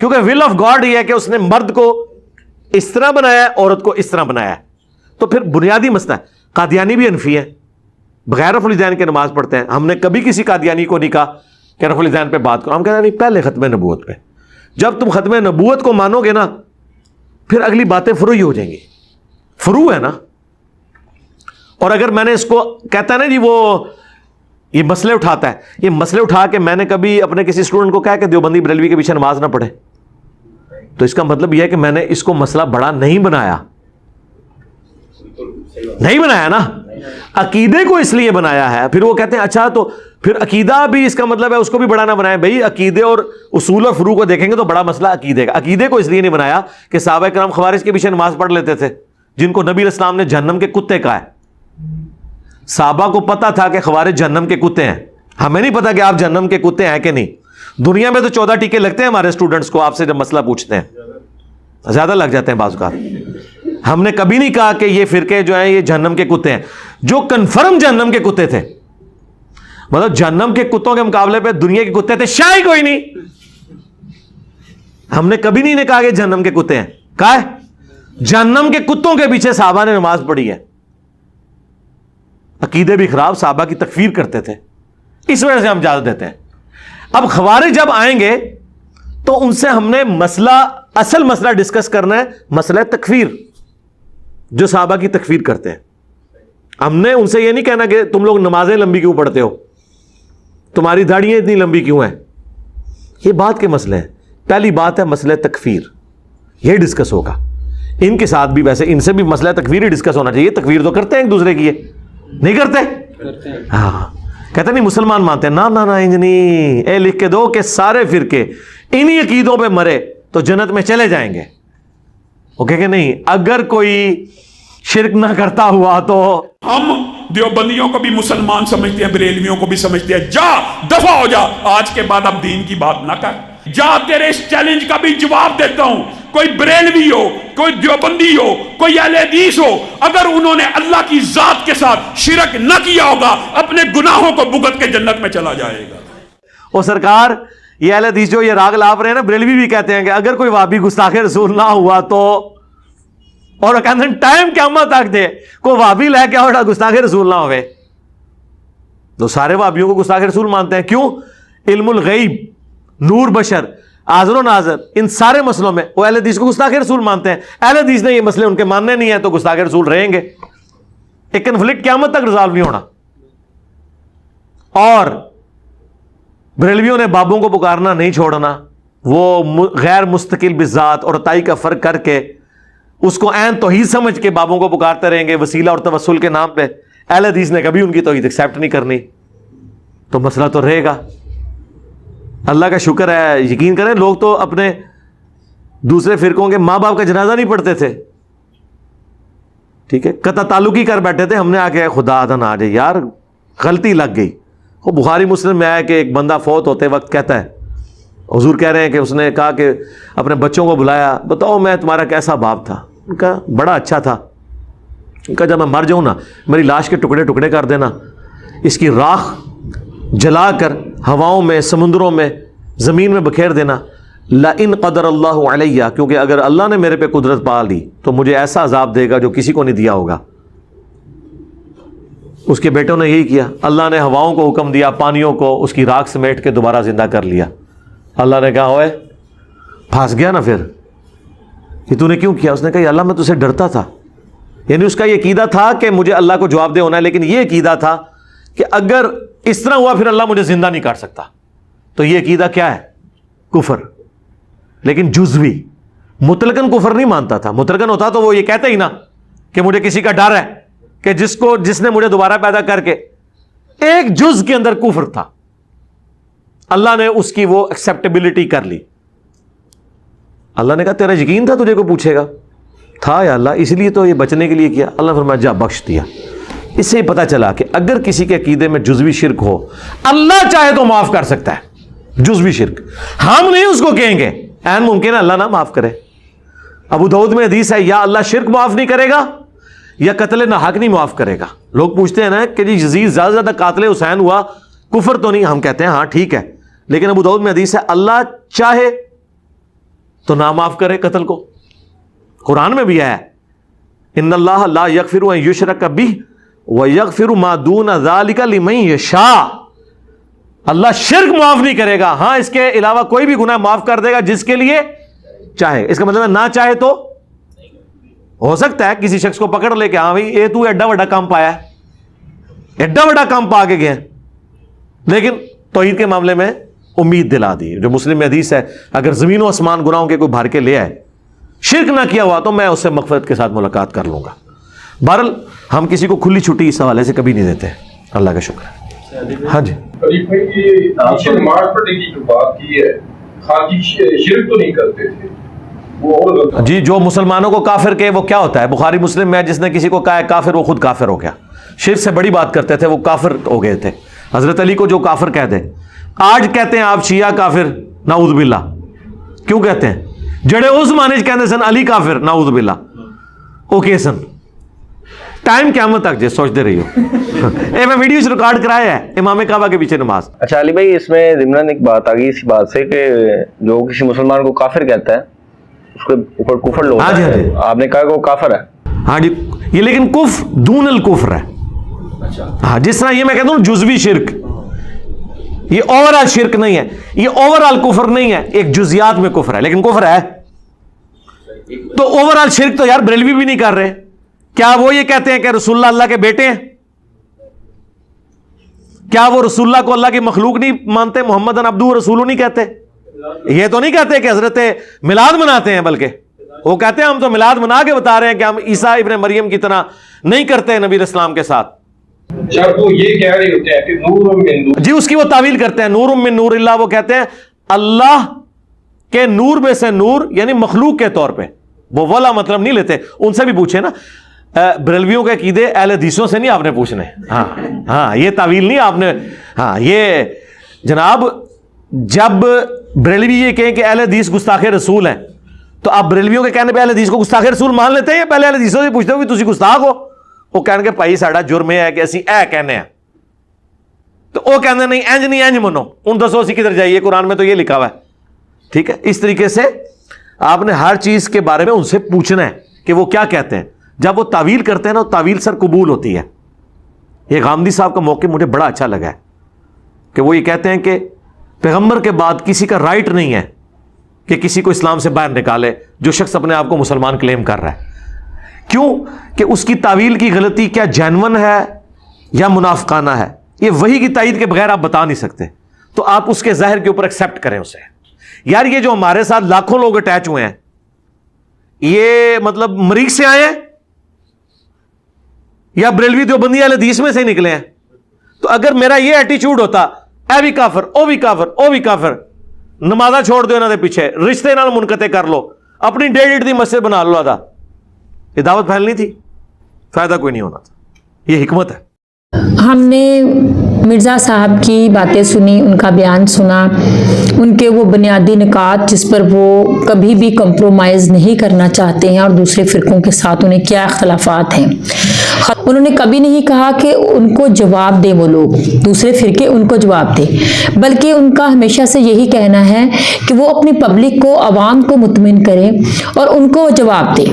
کیونکہ will of God یہ ہے کہ اس نے مرد کو اس طرح بنایا ہے, عورت کو اس طرح بنایا ہے. تو پھر بنیادی مسئلہ ہے. قادیانی بھی حنفی ہے, بغیر رفع الیدین کے نماز پڑھتے ہیں. ہم نے کبھی کسی قادیانی کو نہیں کہا کہ رفع الیدین پہ بات کرو. ہم کہتے ہیں نہیں, پہلے ختم نبوت پہ. جب تم ختم نبوت کو مانو گے نا, پھر اگلی باتیں فروعی ہو جائیں گی. فروع ہے نا. اور اگر میں نے اس کو کہتا ہے نا جی وہ یہ مسئلے اٹھاتا ہے, یہ مسئلے اٹھا کے میں نے کبھی اپنے کسی اسٹوڈنٹ کو کہا کہ دیوبندی بریلوی کے پیچھے نماز نہ پڑھے, تو اس کا مطلب یہ ہے کہ میں نے اس کو مسئلہ بڑا نہیں بنایا. نہیں بنایا نا, عقیدے کو اس لیے بنایا ہے. پھر وہ کہتے ہیں اچھا تو پھر عقیدہ بھی اس کا مطلب ہے اس کو بھی بڑا نہ بنایا. بھائی عقیدے اور اصول اور فروع کو دیکھیں گے تو بڑا مسئلہ عقیدے کا. عقیدے کو اس لیے نہیں بنایا کہ صحابہ کرام خوارج کے پیچھے نماز پڑھ لیتے تھے, جن کو نبی علیہ السلام نے جہنم کے کتے کہا ہے. صحابہ کو پتا تھا کہ خوارج جہنم کے کتے ہیں, ہمیں نہیں پتا کہ آپ جہنم کے کتے ہیں کہ نہیں. دنیا میں تو 14 ٹیکے لگتے ہیں ہمارے اسٹوڈنٹس کو آپ سے جب مسئلہ پوچھتے ہیں, زیادہ لگ جاتے ہیں بعض اوقات. ہم نے کبھی نہیں کہا کہ یہ فرقے جو ہیں یہ جہنم کے کتے ہیں. جو کنفرم جہنم کے کتے تھے, مطلب جہنم کے کتوں کے مقابلے پہ دنیا کے کتے تھے شاید کوئی نہیں. ہم نے کبھی نہیں کہا کہ جہنم کے کتے ہیں. کہا ہے جہنم کے کتوں کے پیچھے صحابہ نے نماز پڑھی ہے. عقیدے بھی خراب, صحابہ کی تکفیر کرتے تھے, اس وجہ سے ہم اجازت دیتے ہیں. اب خوارج جب آئیں گے تو ان سے ہم نے مسئلہ, اصل مسئلہ ڈسکس کرنا ہے, مسئلہ تکفیر, جو صحابہ کی تکفیر کرتے ہیں. ہم نے ان سے یہ نہیں کہنا کہ تم لوگ نمازیں لمبی کیوں پڑھتے ہو, تمہاری داڑیاں اتنی لمبی کیوں ہیں. یہ بات کے مسئلے ہیں. پہلی بات ہے مسئلہ تکفیر, یہ ڈسکس ہوگا. ان کے ساتھ بھی ویسے ان سے بھی مسئلہ تکفیر ہی ڈسکس ہونا چاہیے. تکفیر تو کرتے ہیں ایک دوسرے کی, یہ نہیں کرتے. ہاں کہتے نہیں مسلمان مانتے ہیں, نہ نہ انجنی اے لکھ کے دو کہ سارے فرقے انہی عقیدوں پہ مرے تو جنت میں چلے جائیں گے. وہ کہ نہیں, اگر کوئی شرک نہ کرتا ہوا تو ہم دیوبندیوں کو بھی مسلمان سمجھتے ہیں, بریلویوں کو بھی سمجھتے ہیں. جا دفع ہو جا, آج کے بعد اب دین کی بات نہ کر. جا تیرے اس چیلنج کا بھی جواب دیتا ہوں. کوئی بریلوی ہو, کوئی دیوبندی ہو, کوئی اہل حدیث ہو, اگر انہوں نے اللہ کی ذات کے ساتھ شرک نہ کیا ہوگا, اپنے گناہوں کو بھگت کے جنت میں چلا جائے گا. وہ سرکار یہ اہل حدیث جو یہ راگ لاپ رہے ہیں نا, بریلوی بھی کہتے ہیں کہ اگر کوئی وہابی گستاخ رسول نہ ہوا تو, اور کہتے ہیں ٹائم قیامت تک دے کوئی وہابی لے کے اور گستاخ رسول نہ ہوئے. تو سارے وہابیوں کو گستاخ رسول مانتے ہیں. کیوں؟ علم الغیب, نور بشر, حاضر و ناظر, ان سارے مسئلوں میں وہ اہل حدیث کو گستاخ رسول مانتے ہیں. اہل حدیث نے یہ مسئلے ان کے ماننے نہیں ہیں تو گستاخ رسول رہیں گے. ایک کنفلکٹ قیامت تک ریزالو نہیں ہونا. اور بریلویوں نے بابوں کو پکارنا نہیں چھوڑنا. وہ غیر مستقل بذات اور تائی کا فرق کر کے اس کو عین توحید سمجھ کے بابوں کو پکارتے رہیں گے وسیلہ اور توسل کے نام پہ. اہل حدیث نے کبھی ان کی توحید ایکسیپٹ نہیں کرنی. تو مسئلہ تو رہے گا. اللہ کا شکر ہے, یقین کریں لوگ تو اپنے دوسرے فرقوں کے ماں باپ کا جنازہ نہیں پڑھتے تھے. ٹھیک ہے, قطع تعلقی کر بیٹھے تھے. ہم نے آ کے خدا نہ آ جائے یار, غلطی لگ گئی. وہ بخاری مسلم میں آیا کہ ایک بندہ فوت ہوتے وقت کہتا ہے, حضور کہہ رہے ہیں کہ اس نے کہا کہ اپنے بچوں کو بلایا, بتاؤ میں تمہارا کیسا باپ تھا. ان کا بڑا اچھا تھا. ان کا جب میں مر جاؤں نا, میری لاش کے ٹکڑے ٹکڑے کر دینا, اس کی راکھ جلا کر ہواؤں میں, سمندروں میں, زمین میں بکھیر دینا. لَإِن قَدَرَ اللَّهُ عَلَيَّ, کیونکہ اگر اللہ نے میرے پہ قدرت پا لی تو مجھے ایسا عذاب دے گا جو کسی کو نہیں دیا ہوگا. اس کے بیٹوں نے یہی کیا. اللہ نے ہواؤں کو حکم دیا, پانیوں کو, اس کی راکھ سمیٹ کے دوبارہ زندہ کر لیا. اللہ نے کہا ہوئے پھنس گیا نا, پھر کہ تو نے کیوں کیا؟ اس نے کہا اللہ میں تجھے ڈرتا تھا. یعنی اس کا یہ عقیدہ تھا کہ مجھے اللہ کو جواب دے ہونا ہے, لیکن یہ عقیدہ تھا کہ اگر اس طرح ہوا پھر اللہ مجھے زندہ نہیں کر سکتا. تو یہ عقیدہ کیا ہے؟ کفر. لیکن جزوی, مطلقاً کفر نہیں مانتا تھا. مطلقاً ہوتا تو وہ یہ کہتا ہی نا کہ مجھے کسی کا ڈر ہے کہ جس نے مجھے دوبارہ پیدا کر کے, ایک جز کے اندر کفر تھا. اللہ نے اس کی وہ ایکسیپٹیبلٹی کر لی. اللہ نے کہا تیرا یقین تھا تجھے کو پوچھے گا؟ تھا یا اللہ, اس لیے تو یہ بچنے کے لیے کیا. اللہ نے فرمایا جا بخش دیا. اس سے پتہ چلا کہ اگر کسی کے عقیدے میں جزوی شرک ہو, اللہ چاہے تو معاف کر سکتا ہے. جزوی شرک ہم نہیں اس کو کہیں گے, عین ممکن ہے اللہ نہ معاف کرے. ابو داؤد میں حدیث ہے, یا اللہ شرک معاف نہیں کرے گا یا قتل ناحق نہیں معاف کرے گا. لوگ پوچھتے ہیں نا کہ جی یزید زیادہ سے زیادہ قاتل حسین ہوا, کفر تو نہیں؟ ہم کہتے ہیں ہاں ٹھیک ہے, لیکن ابو داؤد میں حدیث ہے اللہ چاہے تو نہ معاف کرے قتل کو. قرآن میں بھی ہے ان اللہ لا یغفر ان یشرک بہ ویغفر ما دون ذلک لمن یشاء. اللہ شرک معاف نہیں کرے گا, ہاں اس کے علاوہ کوئی بھی گناہ معاف کر دے گا جس کے لیے چاہے. اس کا مطلب ہے نہ چاہے تو ہو سکتا ہے کسی شخص کو پکڑ لے کے ہاں بھائی یہ تو ایڈا بڑا کام پایا ہے, ایڈا بڑا کام پا کے گیا, لیکن توحید کے معاملے میں امید دلا دی. جو مسلم میں حدیث ہے اگر زمین و آسمان گناہوں کے کوئی بھر کے لے آئے, شرک نہ کیا ہوا, تو میں اس سے مغفرت کے ساتھ ملاقات کر لوں گا. بہرحال ہم کسی کو کھلی چھٹی اس حوالے سے کبھی نہیں دیتے. اللہ کا شکر ہے. ہاں جی نماز پڑھنے کی جو بات کی ہے, خارجی شرک تو نہیں کرتے تھے وہ جی, جو مسلمانوں کو کافر کہے وہ کیا ہوتا ہے؟ بخاری مسلم میں جس نے کسی کو کہا ہے کافر وہ خود کافر ہو گیا. شرک سے بڑی بات کرتے تھے, وہ کافر ہو گئے تھے. حضرت علی کو جو کافر کہہ دے, آج کہتے ہیں آپ شیعہ کافر, نعوذ باللہ. کیوں کہتے ہیں؟ جڑے اس زمانے کہتے سن علی کافر, نعوذ باللہ. اوکے سن ٹائم قیامت تک جی سوچتے رہی ہو. میں ویڈیوز ریکارڈ کرایا ہے امام کعبہ کے پیچھے نماز. اچھا علی بھائی, اس میں ضمن ایک بات آ گئی اسی بات سے کہ جو کسی مسلمان کو کافر کہتا ہے اس کے اوپر کفر لوگ, آپ نے کہا کہ وہ کافر ہے. ہاں جی, یہ لیکن کفر دون الکفر ہے. ہاں, جس طرح یہ میں کہتا ہوں جزوی شرک, یہ اوور آل شرک نہیں ہے, یہ اوور آل کفر نہیں ہے, ایک جزیات میں کفر ہے لیکن کفر ہے. تو اوور آل شرک تو یار بریلوی بھی نہیں کر رہے. کیا وہ یہ کہتے ہیں کہ رسول اللہ اللہ کے بیٹے ہیں؟ کیا وہ رسول اللہ کو اللہ کی مخلوق نہیں مانتے؟ محمد عبدہ رسول نہیں کہتے؟ یہ تو نہیں کہتے کہ حضرت میلاد مناتے ہیں, بلکہ وہ کہتے ہیں ہم تو میلاد منا کے بتا رہے ہیں کہ ہم عیسیٰ ابن مریم کی طرح نہیں کرتے نبی اسلام کے ساتھ. جب وہ یہ کہہ رہے ہوتے ہیں کہ نور من نور, جی اس کی وہ تعویل کرتے ہیں نور من نور اللہ. وہ کہتے ہیں اللہ کے نور میں سے نور, یعنی مخلوق کے طور پہ. وہ والا مطلب نہیں لیتے. ان سے بھی پوچھے نا, بریلویوں کے عقیدے اہل حدیثوں سے نہیں آپ نے پوچھنے. ہاں ہاں, یہ تعویل نہیں آپ نے. ہاں یہ جناب, جب بریلوی یہ کہیں کہ اہل حدیث گستاخ رسول ہیں, تو آپ بریلویوں کے کہنے پہ اہل حدیث کو گستاخ رسول مان لیتے ہیں, یا پہلے اہل حدیثوں سے پوچھتے ہو کہ تسی گستاخ ہو؟ وہ کہنے کہ بھائی ساڑا جرم ہے کہ اسی اے کہنے ہیں, تو وہ کہنے نہیں انج نہیں انج منو. ان دسو اسی کدھر جائیے, قرآن میں تو یہ لکھا ہوا ہے. ٹھیک ہے, اس طریقے سے آپ نے ہر چیز کے بارے میں ان سے پوچھنا ہے کہ وہ کیا کہتے ہیں. جب وہ تعویل کرتے ہیں نا, تعویل سر قبول ہوتی ہے. یہ غامدی صاحب کا موقع مجھے بڑا اچھا لگا ہے کہ وہ یہ کہتے ہیں کہ پیغمبر کے بعد کسی کا رائٹ نہیں ہے کہ کسی کو اسلام سے باہر نکالے جو شخص اپنے آپ کو مسلمان کلیم کر رہا ہے. کیوں کہ اس کی تعویل کی غلطی کیا جینون ہے یا منافقانہ ہے, یہ وحی کی تائید کے بغیر آپ بتا نہیں سکتے. تو آپ اس کے ظاہر کے اوپر ایکسیپٹ کریں اسے. یار یہ جو ہمارے ساتھ لاکھوں لوگ اٹیچ ہوئے ہیں, یہ مطلب مریخ سے آئے ہیں یا بریلوی دیوبندی اہل حدیث میں سے ہی نکلے ہیں؟ تو اگر میرا یہ ایٹیچیوڈ ہوتا, اے بھی کافر, او بھی کافر, او بھی کافر, نمازہ چھوڑ دو انہوں نے پیچھے, رشتے نال منقطع کر لو, اپنی 1.5 دی مسجد بنا لو آدھا, یہ دعوت پھیلنی تھی, فائدہ کوئی نہیں ہونا تھا. یہ حکمت ہے. ہم نے مرزا صاحب کی باتیں سنی, ان کا بیان سنا, ان کے وہ بنیادی نکات جس پر وہ کبھی بھی کمپرومائز نہیں کرنا چاہتے ہیں, اور دوسرے فرقوں کے ساتھ انہیں کیا اختلافات ہیں. انہوں نے کبھی نہیں کہا کہ ان کو جواب دیں, وہ لوگ دوسرے فرقے ان کو جواب دیں, بلکہ ان کا ہمیشہ سے یہی کہنا ہے کہ وہ اپنی پبلک کو, عوام کو مطمئن کریں اور ان کو جواب دیں.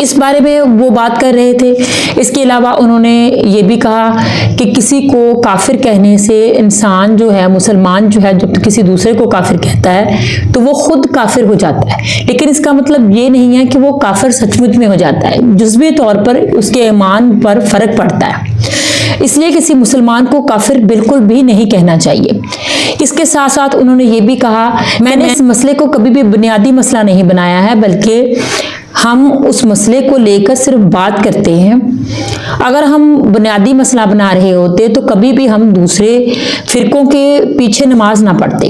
اس بارے میں وہ بات کر رہے تھے. اس کے علاوہ انہوں نے یہ بھی کہا کہ کسی کو کافر کہنے سے انسان جو ہے, مسلمان جو ہے, جب کسی دوسرے کو کافر کہتا ہے تو وہ خود کافر ہو جاتا ہے, لیکن اس کا مطلب یہ نہیں ہے کہ وہ کافر سچ مچ میں ہو جاتا ہے. جزوی طور پر اس کے ایمان پر فرق پڑتا ہے. اس لیے کسی مسلمان کو کافر بالکل بھی نہیں کہنا چاہیے. اس کے ساتھ ساتھ انہوں نے یہ بھی کہا, میں نے اس مسئلے کو کبھی بھی بنیادی مسئلہ نہیں بنایا ہے, بلکہ ہم اس مسئلے کو لے کر صرف بات کرتے ہیں. اگر ہم بنیادی مسئلہ بنا رہے ہوتے تو کبھی بھی ہم دوسرے فرقوں کے پیچھے نماز نہ پڑھتے.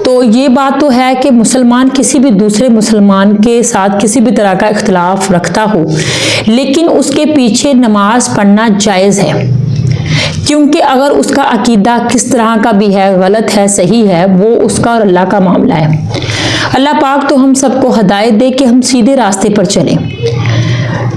تو یہ بات تو ہے کہ مسلمان کسی بھی دوسرے مسلمان کے ساتھ کسی بھی طرح کا اختلاف رکھتا ہو, لیکن اس کے پیچھے نماز پڑھنا جائز ہے, کیونکہ اگر اس کا عقیدہ کس طرح کا بھی ہے, غلط ہے, صحیح ہے, وہ اس کا اور اللہ کا معاملہ ہے. اللہ پاک تو ہم سب کو ہدایت دے کہ ہم سیدھے راستے پر چلیں.